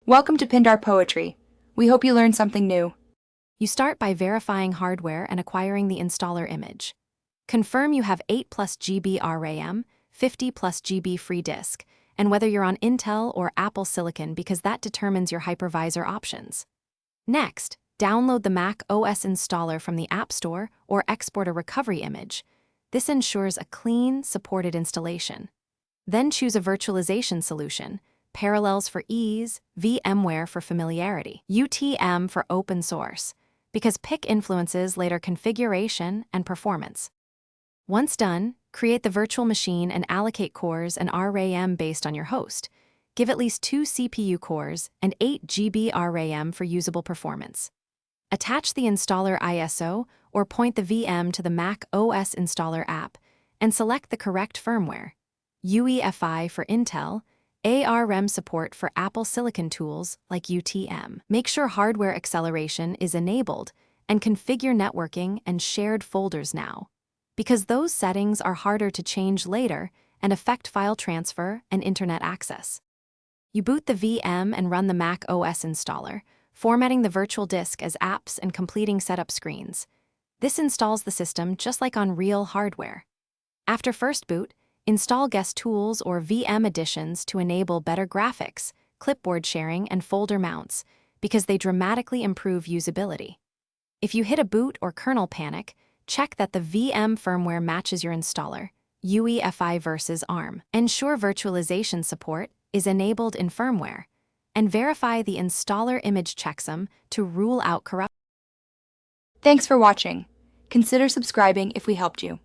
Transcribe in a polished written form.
Welcome to Pindar Poetry. We hope you learned something new. You start by verifying hardware and acquiring the installer image. Confirm you have 8 plus GB RAM, 50 plus GB free disk, and whether you're on Intel or Apple Silicon because that determines your hypervisor options. Next, download the Mac OS installer from the App Store or export a recovery image. This ensures a clean, supported installation. Then choose a virtualization solution, Parallels for ease, VMware for familiarity, UTM for open source, because PIC influences later configuration and performance. Once done, create the virtual machine and allocate cores and RAM based on your host. Give at least 2 CPU cores and 8 GB RAM for usable performance. Attach the installer ISO or point the VM to the Mac OS installer app and select the correct firmware, UEFI for Intel, ARM support for Apple Silicon tools like UTM. Make sure hardware acceleration is enabled and configure networking and shared folders now, because those settings are harder to change later and affect file transfer and internet access. You boot the VM and run the Mac OS installer, formatting the virtual disk as apps and completing setup screens. This installs the system just like on real hardware. After first boot, install guest tools or VM additions to enable better graphics, clipboard sharing, and folder mounts, because they dramatically improve usability. If you hit a boot or kernel panic, check that the VM firmware matches your installer, UEFI versus ARM. Ensure virtualization support is enabled in firmware, and verify the installer image checksum to rule out corruption. Thanks for watching. Consider subscribing if we helped you.